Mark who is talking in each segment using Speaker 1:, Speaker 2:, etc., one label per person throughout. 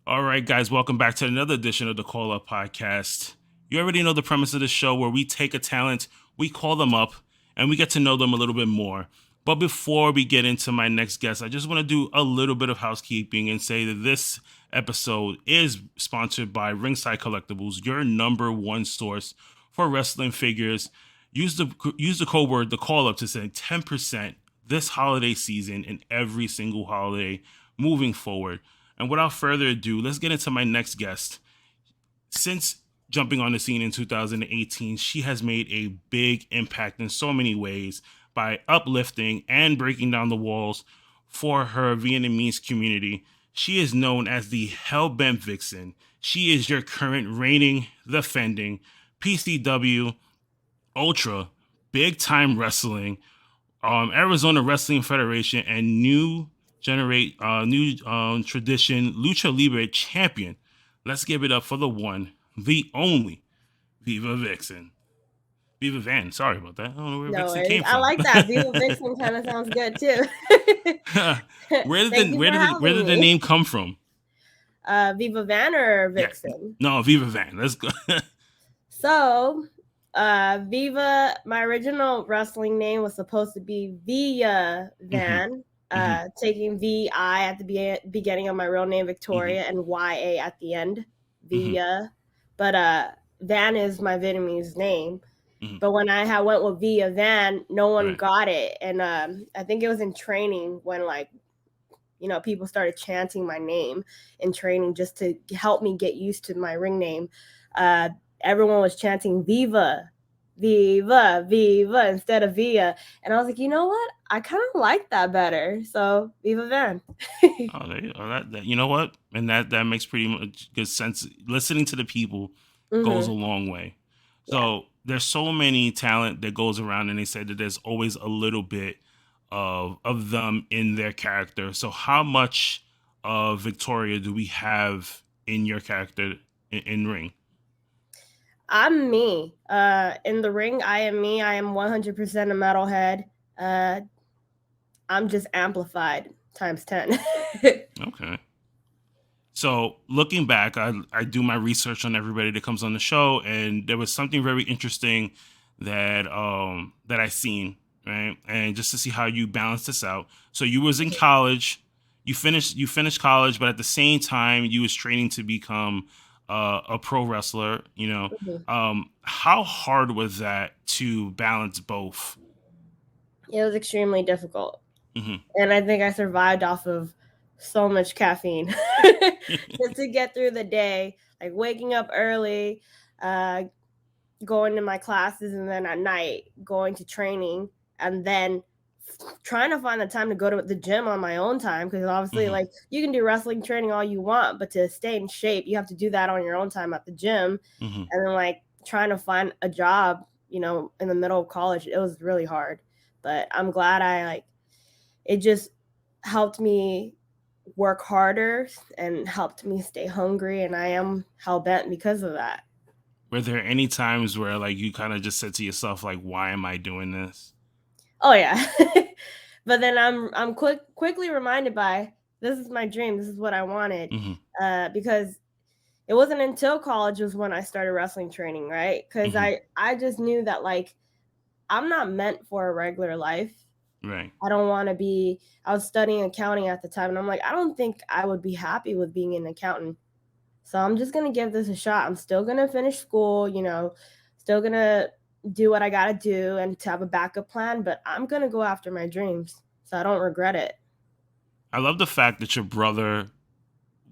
Speaker 1: All right, guys, welcome back to another edition of the Call Up Podcast. You already know the premise of the show where we take a talent, we call them up, and we get to know them a little bit more. But before we get into my next guest, I just want to do a little bit of housekeeping and say that this episode is sponsored by Ringside Collectibles, your number one source for wrestling figures. Use the code word the call up to save 10% this holiday season and every single holiday moving forward. And without further ado, let's get into my next guest. Since jumping on the scene in 2018, she has made a big impact in so many ways by uplifting and breaking down the walls for her Vietnamese community. She is known as the Hellbent Vixen. She is your current reigning, defending PCW Ultra, big time wrestling, Arizona Wrestling Federation, and new tradition Lucha Libre champion. Let's give it up for the one, the only Viva Vixen. Viva Van. Sorry about that. I don't know where
Speaker 2: No
Speaker 1: Vixen
Speaker 2: worries.
Speaker 1: came
Speaker 2: I
Speaker 1: from.
Speaker 2: like that. Viva Vixen kind of sounds good too.
Speaker 1: where did
Speaker 2: Thank
Speaker 1: the
Speaker 2: you
Speaker 1: where
Speaker 2: for
Speaker 1: did the, where
Speaker 2: having
Speaker 1: did the
Speaker 2: me.
Speaker 1: name come from?
Speaker 2: Viva Van or
Speaker 1: Yeah,
Speaker 2: Vixen?
Speaker 1: no, Viva Van. Let's go.
Speaker 2: So, Viva, my original wrestling name was supposed to be Via Van, taking VI at the beginning of my real name, Victoria, and YA at the end,
Speaker 1: Mm-hmm.
Speaker 2: Via. But Van is my Vietnamese name.
Speaker 1: Mm-hmm.
Speaker 2: But when I went with Via Van, no one
Speaker 1: Right.
Speaker 2: got it. And I think it was in training when people started chanting my name in training just to help me get used to my ring name. Everyone was chanting Viva, Viva, Viva instead of Via. And I was like, you know what? I kind of like that better. So Viva Van.
Speaker 1: Oh, there you go. That you know what, and that makes pretty much good sense. Listening to the people goes a
Speaker 2: Mm-hmm.
Speaker 1: long way.
Speaker 2: Yeah.
Speaker 1: So there's so many talent that goes around, and they said that there's always a little bit of them in their character. So how much of Victoria do we have in your character in Ring?
Speaker 2: I'm me. In the ring, I am me. I am 100% a metalhead. Uh, I'm just amplified times 10.
Speaker 1: Okay. So looking back, I do my research on everybody that comes on the show, and there was something very interesting that I seen, right? And just to see how you balance this out. So you was in college, you finished college, but at the same time you was training to become a pro wrestler. How hard was that to balance both?
Speaker 2: It was extremely difficult.
Speaker 1: Hmm.
Speaker 2: And I think I survived off of so much caffeine just to get through the day, like waking up early, uh, going to my classes, and then at night going to training, and then trying to find the time to go to the gym on my own time, because obviously,
Speaker 1: Hmm.
Speaker 2: like, you can do wrestling training all you want, but to stay in shape you have to do that on your own time at the gym.
Speaker 1: Hmm.
Speaker 2: And then, like, trying to find a job, in the middle of college, it was really hard. But I'm glad it just helped me work harder and helped me stay hungry, and I am hell bent because of that.
Speaker 1: Were there any times where like you kind of just said to yourself like, "Why am I doing this?"
Speaker 2: Oh yeah. But then I'm quickly reminded by, this is my dream, this is what I wanted.
Speaker 1: Hmm.
Speaker 2: Because it wasn't until college was when I started wrestling training, right? Because
Speaker 1: Hmm.
Speaker 2: I just knew that, like, I'm not meant for a regular life.
Speaker 1: Right.
Speaker 2: I don't want to be. I was studying accounting at the time, and I'm like, I don't think I would be happy with being an accountant. So I'm just gonna give this a shot. I'm still gonna finish school, still gonna do what I gotta do and to have a backup plan, but I'm gonna go after my dreams. So I don't regret it.
Speaker 1: I love the fact that your brother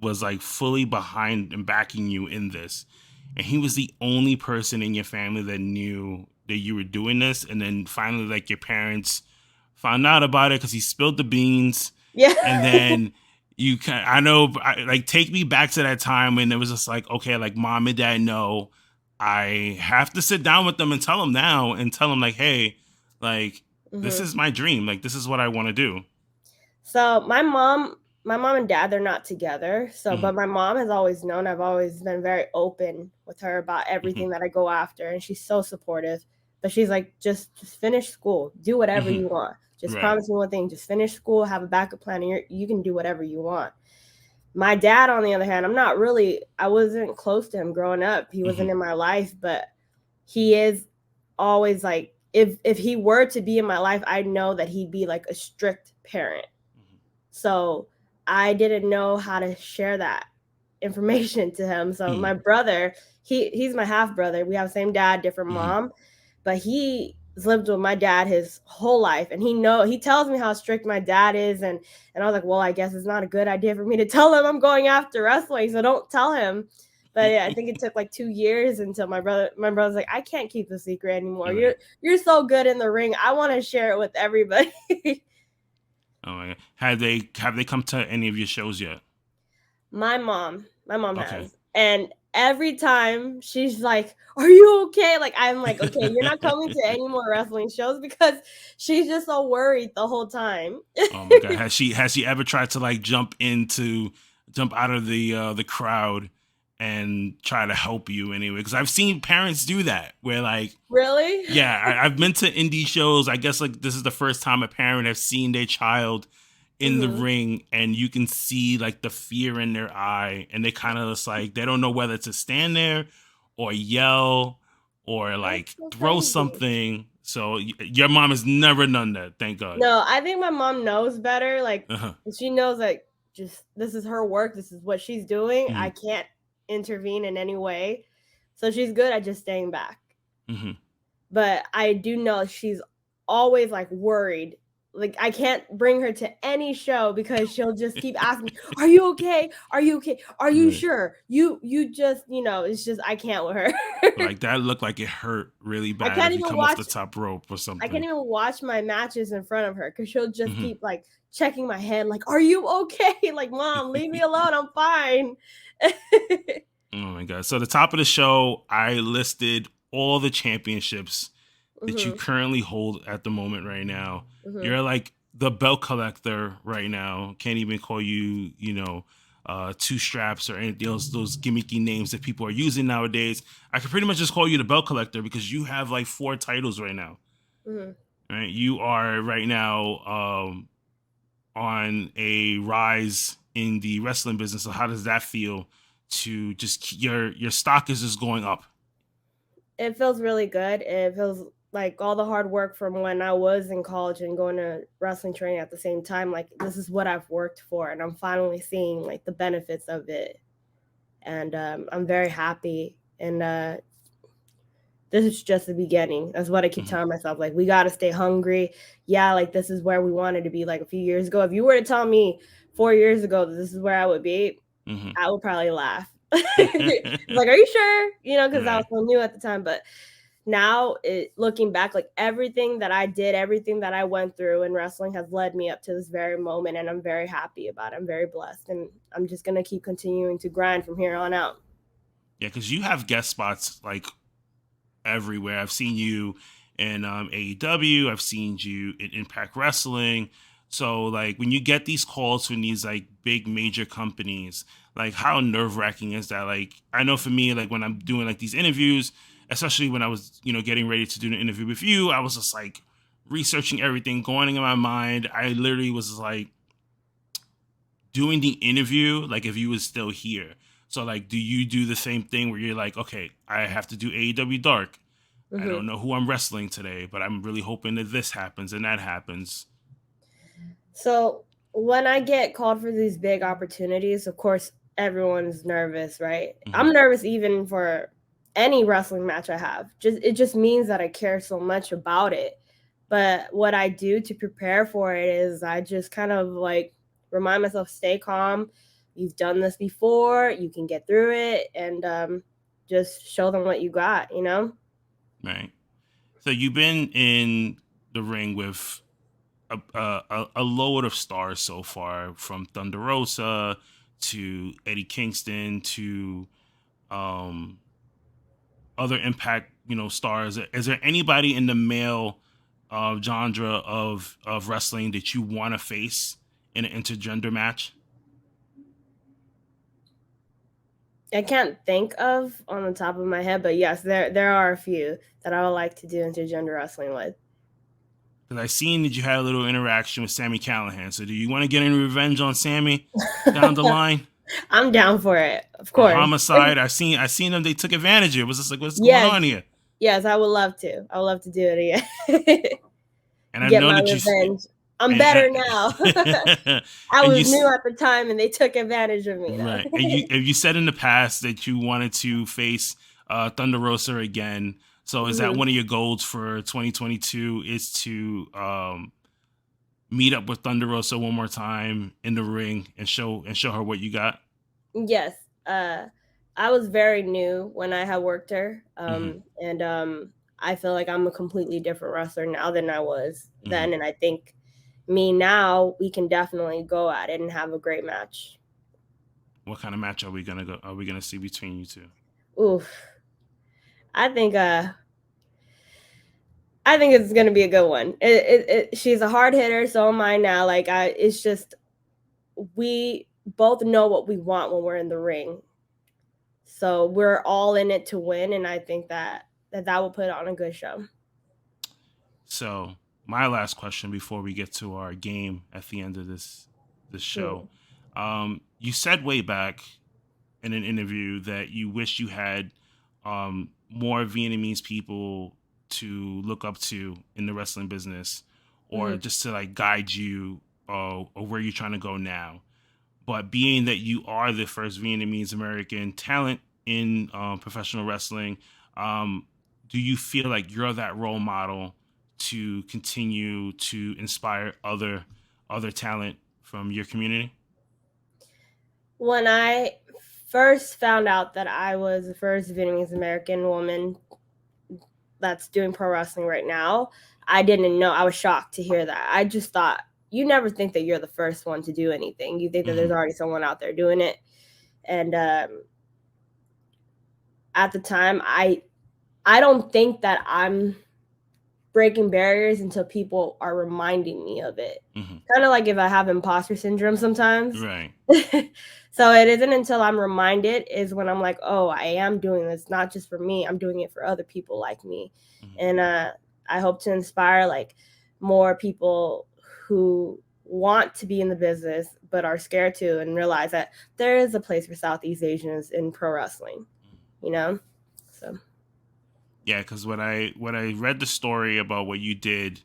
Speaker 1: was like fully behind and backing you in this. And he was the only person in your family that knew that you were doing this. And then finally, like your parents found out about it because he spilled the beans.
Speaker 2: Yeah.
Speaker 1: And then I know, like, take me back to that time when it was just like, okay, like mom and dad know I have to sit down with them and tell them now and tell them, like, hey, like, this
Speaker 2: Hmm.
Speaker 1: is my dream. Like, this is what I want to do.
Speaker 2: So my mom and dad, they're not together. So,
Speaker 1: Mm-hmm.
Speaker 2: but my mom has always known. I've always been very open with her about
Speaker 1: Mm-hmm.
Speaker 2: everything that I go after, and she's so supportive. But she's like, just finish school, do whatever
Speaker 1: Mm-hmm.
Speaker 2: you want. Just
Speaker 1: Right.
Speaker 2: promise me one thing: just finish school, have a backup plan, and you can do whatever you want. My dad, on the other hand, I wasn't close to him growing up. He wasn't in my life, but he is always like, if he were to be in my life, I know that he'd be like a strict parent. So I didn't know how to share that information to him. So my brother, he's my half brother. We have the same dad, different mom, but he's lived with my dad his whole life, and he tells me how strict my dad is, and I was like, well, I guess it's not a good idea for me to tell him I'm going after wrestling, so don't tell him. But yeah, I think it took like 2 years until my brother's like, I can't keep the secret anymore. You're so good in the ring. I want to share it with everybody.
Speaker 1: Oh my god! Have they come to any of your shows yet?
Speaker 2: My mom
Speaker 1: Okay.
Speaker 2: has, and every time she's like, "Are you okay?" Like, I'm like, "Okay, you're not coming to any more wrestling shows," because she's just so worried the whole time.
Speaker 1: Oh my god! Has she ever tried to like jump out of the crowd and try to help you anyway? Because I've seen parents do that where like,
Speaker 2: Really?
Speaker 1: yeah, I've been to indie shows. I guess like this is the first time a parent has seen their child in the ring, and you can see like the fear in their eye, and they kind of just like they don't know whether to stand there or yell or like
Speaker 2: That's so
Speaker 1: throw
Speaker 2: crazy.
Speaker 1: something. So your mom has never done that, thank God.
Speaker 2: No, I think my mom knows better. Like,
Speaker 1: Uh-huh.
Speaker 2: she knows like, just this is her work. This is what she's doing. I can't intervene in any way. So she's good at just staying back. But I do know she's always like worried. Like, I can't bring her to any show because she'll just keep asking, "Are you okay? Are you okay? Are you
Speaker 1: Right.
Speaker 2: sure? You just, it's just I can't with her."
Speaker 1: Like that looked like it hurt really
Speaker 2: I
Speaker 1: bad
Speaker 2: can't
Speaker 1: if you
Speaker 2: even
Speaker 1: come off the
Speaker 2: watch
Speaker 1: top rope or
Speaker 2: I
Speaker 1: something.
Speaker 2: can't even watch my matches in front of her because she'll just keep like checking my head, like, "Are you okay?" Like, "Mom, leave me alone. I'm fine."
Speaker 1: Oh my god! So the top of the show, I listed all the championships that you currently hold at the moment right now. You're like the belt collector right now. Can't even call you, two straps or anything else, those gimmicky names that people are using nowadays. I can pretty much just call you the belt collector because you have like 4 titles right now. Right? You are right now on a rise in the wrestling business. So how does that feel to just your stock is just going up?
Speaker 2: It feels really good. It feels like all the hard work from when I was in college and going to wrestling training at the same time, like, this is what I've worked for, and I'm finally seeing like the benefits of it. And I'm very happy. And this is just the beginning. That's what I keep telling myself. Like, we got to stay hungry. Yeah, like, this is where we wanted to be like a few years ago. If you were to tell me 4 years ago that this is where I would be, I would probably laugh. Like, are you sure? Because I was
Speaker 1: Right.
Speaker 2: so new at the time. But now, looking back, like, everything that I did, everything that I went through in wrestling has led me up to this very moment, and I'm very happy about it. I'm very blessed, and I'm just gonna keep continuing to grind from here on out.
Speaker 1: Yeah, because you have guest spots like everywhere. I've seen you in AEW. I've seen you in Impact Wrestling. So like when you get these calls from these like big major companies, like how nerve wracking is that? Like I know for me, like when I'm doing like these interviews, especially when I was getting ready to do an interview with you, I was just like researching everything, going in my mind. I literally was like doing the interview like if you was still here. So like, do you do the same thing where you're like, okay, I have to do AEW Dark. I don't know who I'm wrestling today, but I'm really hoping that this happens and that happens.
Speaker 2: So when I get called for these big opportunities, of course, everyone's nervous, right? I'm nervous even for any wrestling match I have. It just means that I care so much about it. But what I do to prepare for it is I just kind of like remind myself, stay calm. You've done this before. You can get through it, and just show them what you got.
Speaker 1: Right. So you've been in the ring with a load of stars so far, from Thunder Rosa to Eddie Kingston to um, other Impact, stars. Is there anybody in the male genre of wrestling that you want to face in an intergender match?
Speaker 2: I can't think of on the top of my head, but yes, there are a few that I would like to do intergender wrestling with.
Speaker 1: Because I seen that you had a little interaction with Sammy Callahan. So do you want to get any revenge on Sammy down the line?
Speaker 2: I'm down for it, of
Speaker 1: Or
Speaker 2: course.
Speaker 1: Homicide. I seen them. They took advantage of it. It was just like, what's going
Speaker 2: Yes,
Speaker 1: on here?
Speaker 2: yes, I would love to. I would love to do it again.
Speaker 1: And I've
Speaker 2: Get
Speaker 1: known
Speaker 2: my
Speaker 1: that
Speaker 2: revenge. I'm
Speaker 1: and,
Speaker 2: better now.
Speaker 1: and,
Speaker 2: I
Speaker 1: and
Speaker 2: was new at the time, and they took advantage of me now.
Speaker 1: right. And you said in the past that you wanted to face Thunder Rosa again. So is that
Speaker 2: Mhm.
Speaker 1: one of your goals for 2022? Is to meet up with Thunder Rosa one more time in the ring and show her what you got?
Speaker 2: Yes, I was very new when I had worked her,
Speaker 1: Hmm.
Speaker 2: and I feel like I'm a completely different wrestler now than I was
Speaker 1: Hmm.
Speaker 2: then, and I think me now we can definitely go at it and have a great match.
Speaker 1: What kind of match are we gonna go? Are we gonna see between you two?
Speaker 2: Oof, I think I think it's gonna be a good one. She's a hard hitter, so am I now. Like it's just we both know what we want when we're in the ring, so we're all in it to win, and I think that will put on a good show.
Speaker 1: So my last question before we get to our game at the end of this show,
Speaker 2: Hmm.
Speaker 1: you said way back in an interview that you wish you had more Vietnamese people to look up to in the wrestling business, or
Speaker 2: Hmm.
Speaker 1: just to like guide you or where you're trying to go now. But being that you are the first Vietnamese American talent in professional wrestling, um, do you feel like you're that role model to continue to inspire other talent from your community?
Speaker 2: When I first found out that I was the first Vietnamese American woman that's doing pro wrestling right now, I didn't know. I was shocked to hear that. I just thought you never think that you're the first one to do anything. You think that there's
Speaker 1: Hmm.
Speaker 2: already someone out there doing it. And at the time, I don't think that I'm breaking barriers until people are reminding me of it.
Speaker 1: Hmm.
Speaker 2: Kind of like if I have imposter syndrome sometimes.
Speaker 1: Right.
Speaker 2: So it isn't until I'm reminded is when I'm like, oh, I am doing this not just for me. I'm doing it for other people like me.
Speaker 1: Hmm.
Speaker 2: And I hope to inspire like more people who want to be in the business but are scared to and realize that there is a place for Southeast Asians in pro wrestling, you know? So
Speaker 1: Yeah, because when I read the story about what you did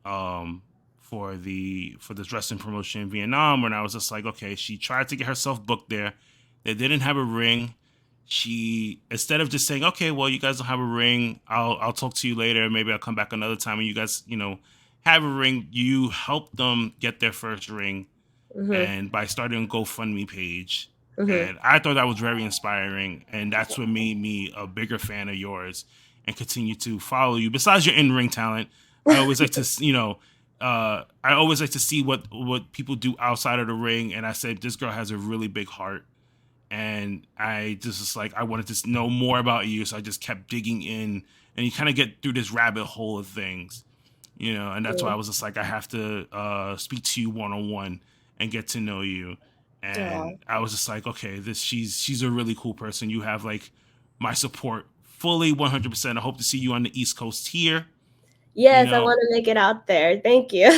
Speaker 1: um, for this wrestling promotion in Vietnam, when I was just like, okay, she tried to get herself booked there. They didn't have a ring. She, instead of just saying, okay, well, you guys don't have a ring, I'll talk to you later. Maybe I'll come back another time when you guys have a ring. You helped them get their first ring,
Speaker 2: mhm,
Speaker 1: and by starting a GoFundMe page.
Speaker 2: mhm.
Speaker 1: And I thought that was very inspiring, and that's what made me a bigger fan of yours and continue to follow you. Besides your in-ring talent, I always like to, I always like to see what people do outside of the ring. And I said, this girl has a really big heart, and I just was like, I wanted to know more about you, so I just kept digging in, and you kind of get through this rabbit hole of things, and that's why I was just like, I have to speak to you one on one and get to know you.
Speaker 2: Aw.
Speaker 1: And I was just like, okay, this she's a really cool person. You have like my support fully 100%. I hope to see you on the East Coast here. You
Speaker 2: Yes, I
Speaker 1: know,
Speaker 2: want to make it out there. Thank you.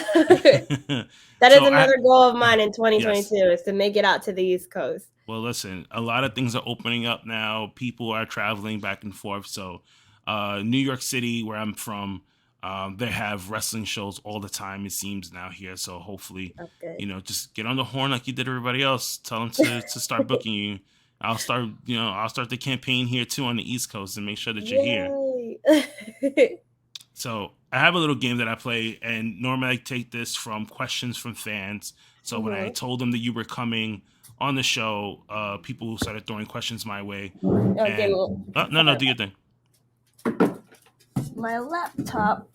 Speaker 2: That is
Speaker 1: so I
Speaker 2: another goal of mine in
Speaker 1: yes.
Speaker 2: 2022 is to make it out to the East Coast.
Speaker 1: Well, listen, a lot of things are opening up now. People are traveling back and forth. So, New York City, where I'm from, they have wrestling shows all the time, it seems now here. So, hopefully,
Speaker 2: That's good.
Speaker 1: just get on the horn like you did everybody else. Tell them to start booking you. I'll start the campaign here too on the East Coast and make sure that you're here.
Speaker 2: Yay.
Speaker 1: So I have a little game that I play, and normally I take this from questions from fans. So when I
Speaker 2: Mhm.
Speaker 1: told them that you were coming on the show, people started throwing questions my way.
Speaker 2: Oh, give
Speaker 1: And
Speaker 2: me
Speaker 1: no, no, do your thing.
Speaker 2: my laptop.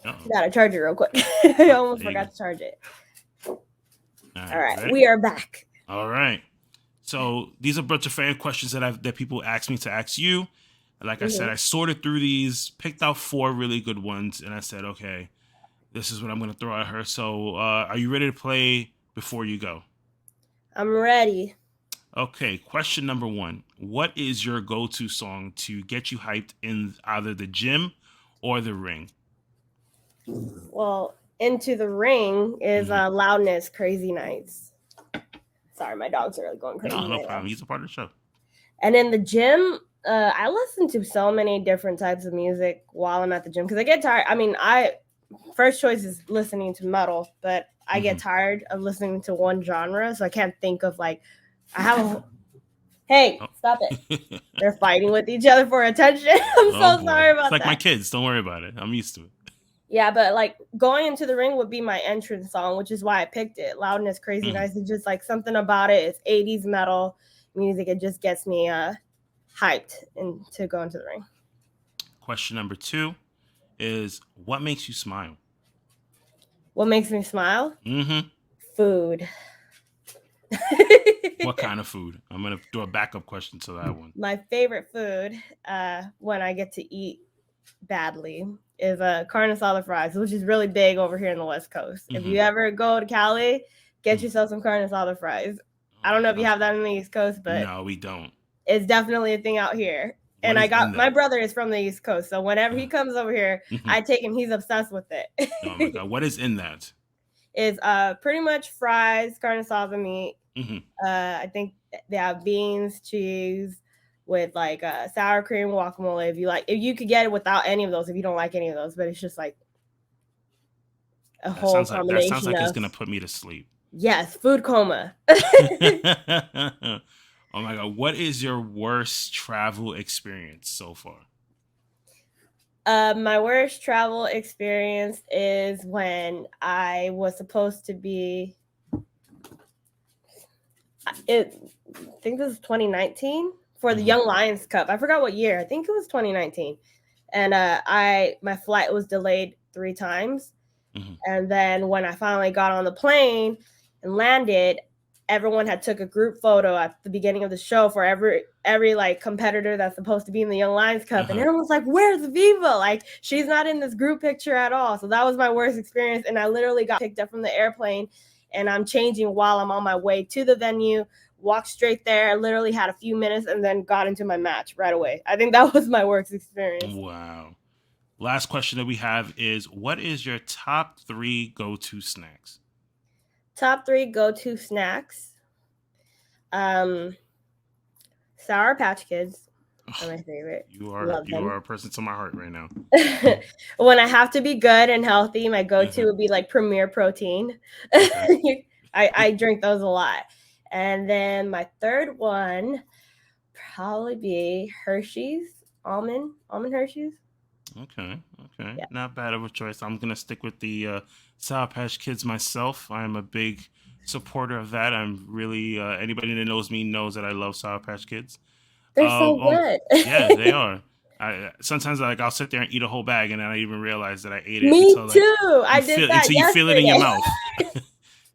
Speaker 1: Uh-oh.
Speaker 2: Gotta charge it real quick. I almost
Speaker 1: There you go.
Speaker 2: forgot to charge it.
Speaker 1: All
Speaker 2: All
Speaker 1: right,
Speaker 2: right,
Speaker 1: ready?
Speaker 2: we are back.
Speaker 1: All right. So these are a bunch of fan questions that people asked me to ask you. Like I said,
Speaker 2: Mhm.
Speaker 1: I sorted through these, picked out 4 really good ones, and I said, okay, this is what I'm going to throw at her. So, are you ready to play before you go?
Speaker 2: I'm ready.
Speaker 1: Okay, question number 1. What is your go-to song to get you hyped in either the gym or the ring?
Speaker 2: Well, Into the Ring is
Speaker 1: Hmm.
Speaker 2: Loudness Crazy Nights. Sorry, my dogs are really going crazy.
Speaker 1: No
Speaker 2: right
Speaker 1: problem.
Speaker 2: now.
Speaker 1: He's a part of the show.
Speaker 2: And in the gym, I listen to so many different types of music while I'm at the gym because I get tired. I mean, first choice is listening to metal, but I get tired of listening to one genre, so I can't think of like I have a hey, stop it. They're fighting with each other for attention. I'm so sorry about that.
Speaker 1: It's like my kids. Don't worry about it. I'm used to it.
Speaker 2: Yeah, but like going into the ring would be my entrance song, which is why I picked it. Loudness, Crazy Nice. It's just like something about it. It's 80s metal music. It just gets me hyped and to go into the ring.
Speaker 1: Question number 2 is, what makes you smile?
Speaker 2: What makes me smile? Food.
Speaker 1: What kind of food? I'm going to do a backup question to that one.
Speaker 2: My favorite food when I get to eat badly is carne asada fries, which is really big over here in the West Coast. If you ever go to Cali, get yourself some carne asada fries. I don't know if you have that in the East Coast, but
Speaker 1: no, we don't.
Speaker 2: It's definitely a thing out here. And my brother is from the East Coast, so whenever he comes over here, I take him. He's obsessed with it.
Speaker 1: Oh my God, what is in that?
Speaker 2: It's pretty much fries, carne asada meat. I think they have beans, cheese, with like sour cream, guacamole. If you could get it without any of those, if you don't like any of those, but it's just like a whole combination.
Speaker 1: That sounds like it's gonna put me to sleep.
Speaker 2: Yes, food coma.
Speaker 1: Oh my God, what is your worst travel experience so far?
Speaker 2: My worst travel experience is when I was supposed to be. I think this is 2019 for the Young Lions Cup. I forgot what year. I think it was 2019. And my flight was delayed 3 times. And then when I finally got on the plane and landed, everyone had took a group photo at the beginning of the show for every like competitor that's supposed to be in the Young Lions Cup. And everyone's like, where's Viva? Like, she's not in this group picture at all. So that was my worst experience. And I literally got picked up from the airplane and I'm changing while I'm on my way to the venue, walked straight there, literally had a few minutes and then got into my match right away. I think that was my worst experience.
Speaker 1: Wow. Last question that we have is, what is your top 3 go-to snacks?
Speaker 2: Top 3 go-to snacks. Sour Patch Kids are my favorite.
Speaker 1: You are a person to my heart right now.
Speaker 2: When I have to be good and healthy, my go-to would be like Premier Protein. Okay. I drink those a lot. And then my third one probably be Hershey's, almond Hershey's.
Speaker 1: Okay. Yeah. Not bad of a choice. I'm gonna stick with the Sour Patch Kids myself. I'm a big supporter of that. I'm really anybody that knows me knows that I love Sour Patch Kids.
Speaker 2: They're so good.
Speaker 1: Yeah, they are. Sometimes I'll sit there and eat a whole bag and I don't even realize that I ate it.
Speaker 2: Me too. I did that
Speaker 1: until you feel it in your mouth.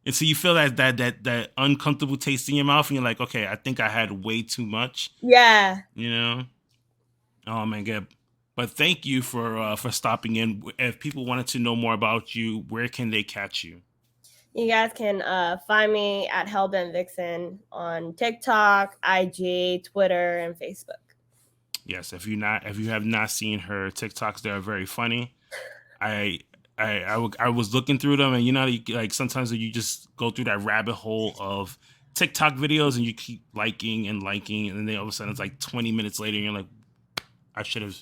Speaker 1: And so you feel that uncomfortable taste in your mouth, and you're like, okay, I think I had way too much.
Speaker 2: Yeah.
Speaker 1: You know. Oh man, good. But thank you for stopping in. If people wanted to know more about you, where can they catch you?
Speaker 2: You guys can find me at Hellbent Vixen on TikTok, IG, Twitter, and Facebook.
Speaker 1: Yes, if you have not seen her TikToks, they are very funny. I was looking through them, and you know, like sometimes you just go through that rabbit hole of TikTok videos, and you keep liking, and then all of a sudden it's like 20 minutes later, and you're like, I should have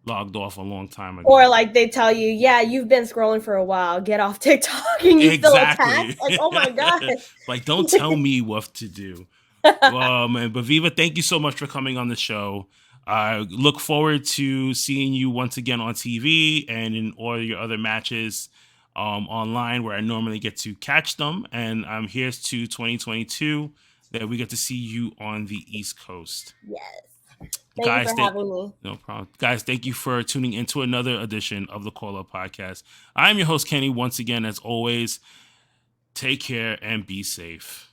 Speaker 1: logged off a long time ago.
Speaker 2: Or like they tell you, yeah, you've been scrolling for a while, get off TikTok, and you feel attacked. Like, oh my God.
Speaker 1: Like, don't tell me what to do. Well, man, but Viva, thank you so much for coming on the show. I look forward to seeing you once again on TV and in all your other matches online where I normally get to catch them. And here's to 2022 that we get to see you on the East Coast.
Speaker 2: Yes. Thank you for having me.
Speaker 1: No problem. Guys, thank you for tuning into another edition of the Call Up Podcast. I'm your host, Kenny. Once again, as always, take care and be safe.